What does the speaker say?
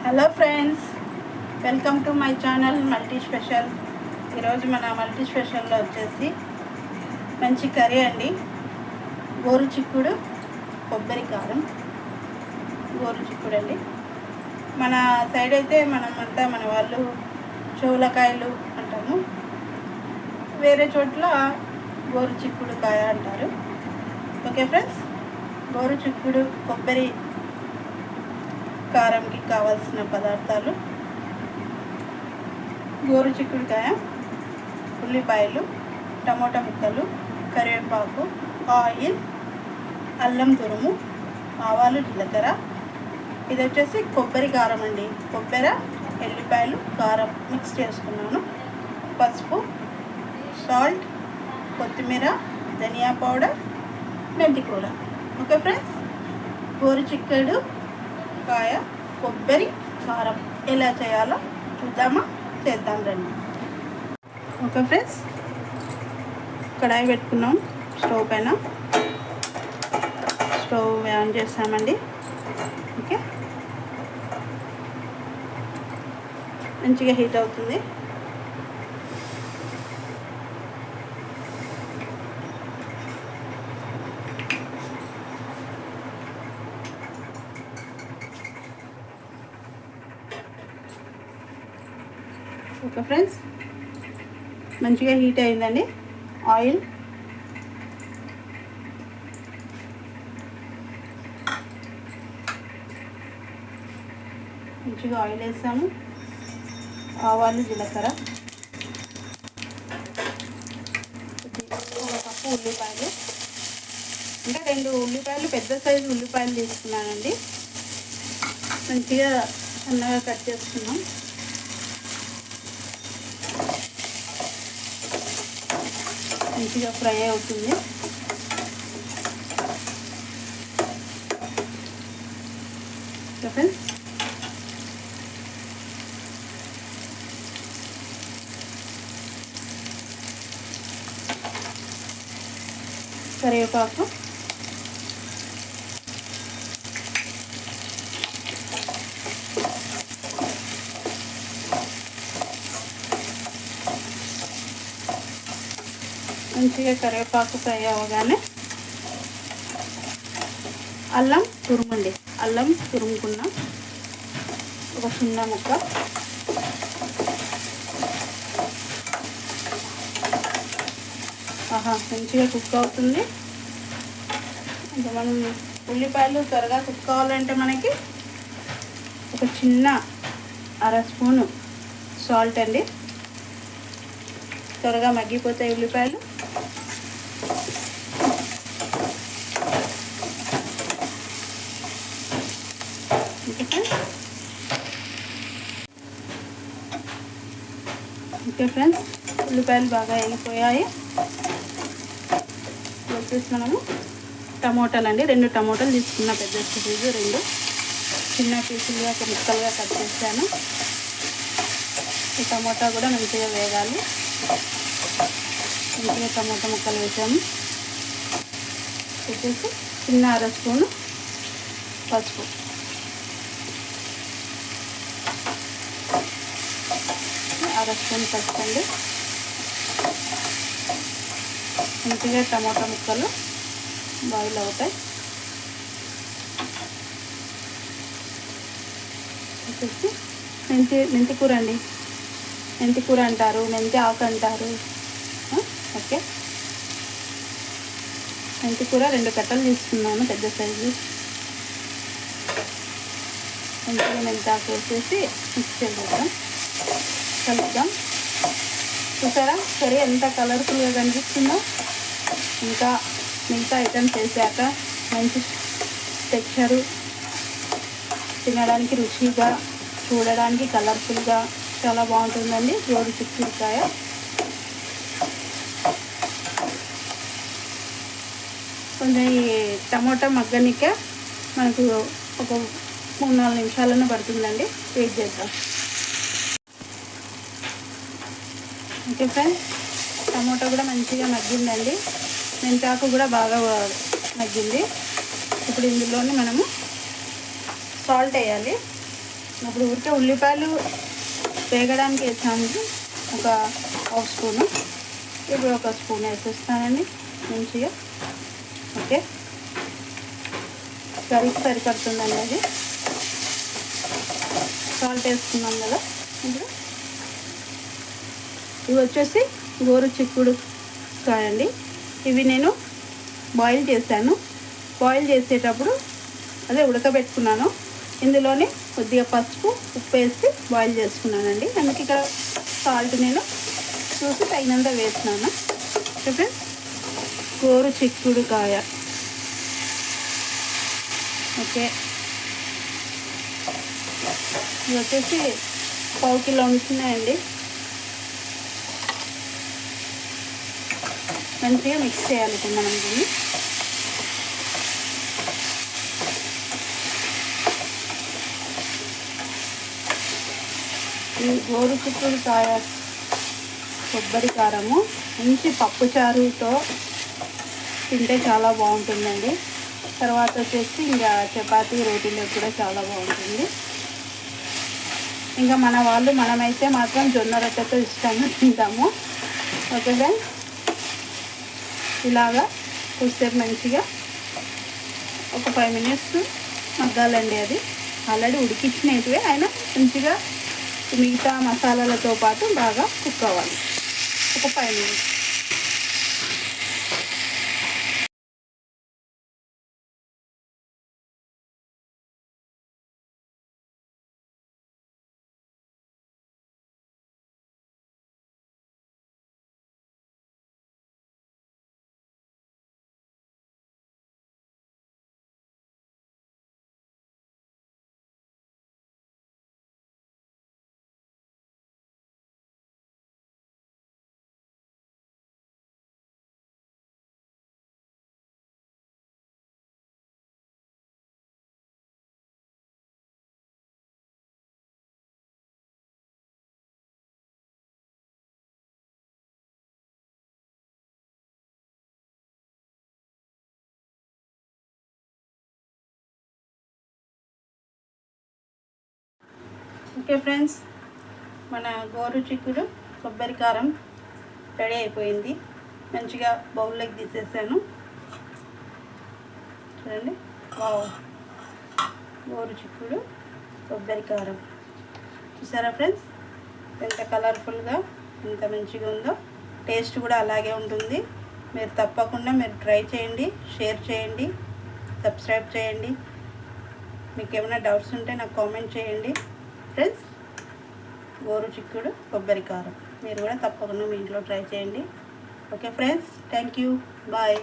Hello friends, welcome to my channel multi special. ఈరోజు మన multi స్పెషల్లో వచ్చేసి మంచి కర్రీ అండి. గోరు చిక్కుడు కొబ్బరి కారం. గోరు చిక్కుడు అండి, మన సైడ్ అయితే మనమంతా మన వాళ్ళు చెవులకాయలు అంటాము, వేరే చోట్ల గోరు చిక్కుడు కాయ అంటారు. ఓకే ఫ్రెండ్స్, గోరు చిక్కుడు కొబ్బరి కారంకి కావాల్సిన పదార్థాలు: గోరు చిక్కుడుకాయ, ఉల్లిపాయలు, టమోటా ముక్కలు, కరివేపాకు, ఆయిల్, అల్లం తురుము, ఆవాలు, జీలకర్ర. ఇది వచ్చేసి కొబ్బరి కారం అండి. కొబ్బరి, ఎల్లిపాయలు, కారం మిక్స్ చేసుకున్నాను. పసుపు, సాల్ట్, కొత్తిమీర, ధనియా పౌడర్, మెంతి కూర. ఓకే ఫ్రెండ్స్, గోరు చిక్కుడు కాయ కొబ్బరి కారం ఎలా చేయాలో చేద్దాం రండి. ఓకే ఫ్రెండ్స్, కడాయి పెట్టుకున్నాం. స్టవ్ పైన స్టవ్ ఆన్ చేస్తామండి. ఓకే, మంచిగా హీట్ అవుతుంది. ఓకే ఫ్రెండ్స్, మంచిగా హీట్ అయిందండి. ఆయిల్, మంచిగా ఆయిల్ వేసాము. ఆవాలు, జీలకర్ర, ఒక కప్పు ఉల్లిపాయలు, అంటే 2 ఉల్లిపాయలు, పెద్ద సైజు ఉల్లిపాయలు తీసుకున్నానండి. మంచిగా సన్నగా కట్ చేసుకున్నాం. మంచిగా ఫ్రై అవుతుంది. ఫ్రెండ్స్, కరివేపాకు, మంచిగా కరివేపాకు ఫ్రై అవ్వగానే అల్లం తురుమండి. అల్లం తురుముకున్న ఒక చిన్న ముక్క, మంచిగా కుక్ అవుతుంది. ఇంకా మనం ఉల్లిపాయలు త్వరగా కుక్ కావాలంటే మనకి ఒక చిన్న 1/2 స్పూను సాల్ట్ అండి. త్వరగా మగ్గిపోతాయి ఉల్లిపాయలు. ఓకే ఫ్రెండ్స్, ఉల్లిపాయలు బాగా వేగిపోయాయి. వచ్చేసి మనము టమోటాలు అండి, 2 టమోటాలు తీసుకున్న, పెద్ద సైజు 2 చిన్న పీసులుగా ముక్కలుగా కట్ చేశాను. ఈ టమోటా కూడా మంచిగా వేగాలి. మంచిగా టమోటా ముక్కలు వేసాము. వచ్చేసి చిన్న 1/2 స్పూను పసుపు, స్పూన్ పసుపు అండి. మంచిగా టమాటా ముక్కలు బాయిల్ అవుతాయి. వచ్చేసి మెంతి కూర అండి. మెంతి కూర అంటారు, మెంతి ఆకు అంటారు. ఓకే, మెంతి కూర 2 కట్టలు తీసుకున్నాను, పెద్ద సైజు. మంచిగా మెంతి ఆకు వేసేసి మిక్స్ చేద్దాం, కలుపుదాం. చూసారా కర్రీ ఎంత కలర్ఫుల్గా కనిపిస్తుందో. ఇంకా మిగతా ఐటమ్స్ వేసాక మంచి టెక్స్చరు, తినడానికి రుచిగా, చూడడానికి కలర్ఫుల్గా చాలా బాగుంటుందండి గోరు చిక్కుడుకాయ. కొంచెం ఈ టమోటా మగ్గనిక మనకు ఒక 3-4 నిమిషాలన్నా పడుతుందండి. వెయిట్ చేద్దాం. ఓకే ఫ్రెండ్స్, టమోటా కూడా మంచిగా మగ్గిందండి. మెంతాకు కూడా బాగా మగ్గింది. ఇప్పుడు ఇందులోని మనము సాల్ట్ వేయాలి. ఇప్పుడు ఊరికే ఉల్లిపాయలు వేగడానికి వేసాము ఒక హాఫ్ స్పూను. ఇప్పుడు ఒక స్పూన్ వేసేస్తానండి మంచిగా. ఓకే, కర్రీకి సరిపడుతుందండి అది. సాల్ట్ వేసుకున్నాం కదా. ఇప్పుడు ఇవి వచ్చేసి గోరు చిక్కుడు కాయండి. ఇవి నేను బాయిల్ చేశాను. బాయిల్ చేసేటప్పుడు అదే ఉడకబెట్టుకున్నాను. ఇందులోనే కొద్దిగా పసుపు, ఉప్పు వేసి బాయిల్ చేసుకున్నానండి. అందుకే ఇక్కడ సాల్ట్ నేను చూసి తగినంత వేసినాను. ఓకే, గోరు చిక్కుడు కాయ. ఓకే, ఇది వచ్చేసి 1/4 కిలో ఉంటున్నాయండి. మంచిగా మిక్స్ చేయాలి మనం దీన్ని. ఈ గోరు చిక్కుడు కాయ కొబ్బరి కారము మంచి పప్పుచారుతో తింటే చాలా బాగుంటుందండి. తర్వాత వచ్చేసి ఇంకా చపాతీ, రోటీలకు కూడా చాలా బాగుంటుంది. ఇంకా మనమైతే మాత్రం జొన్న రొట్టెతో ఇష్టంగా తింటాము. ఓకే ఫ్రెండ్స్, ఇలాగా కొద్దిసేపు మంచిగా ఒక 5 మినిట్స్ మగ్గాలండి. అది ఆల్రెడీ ఉడికించినవి అయినా మంచిగా మిగతా మసాలాలతో పాటు బాగా కుక్ అవ్వాలి ఒక 5 మినిట్స్. ఓకే ఫ్రెండ్స్, మన గోరు చిక్కుడు కొబ్బరి కారం రెడీ అయిపోయింది. మంచిగా బౌల్లోకి తీసేసాను. చూడండి, గోరు చిక్కుడు కొబ్బరి కారం చూసారా ఫ్రెండ్స్, ఎంత కలర్ఫుల్గా ఎంత మంచిగా ఉందో. టేస్ట్ కూడా అలాగే ఉంటుంది. మీరు తప్పకుండా ట్రై చేయండి, షేర్ చేయండి, సబ్స్క్రైబ్ చేయండి. మీకు ఏమైనా డౌట్స్ ఉంటే నాకు కామెంట్ చేయండి ఫ్రెండ్స్. గోరు చిక్కుడు కొబ్బరి కారం మీరు కూడా తప్పకుండా మీ ఇంట్లో ట్రై చేయండి. Okay friends, thank you, bye.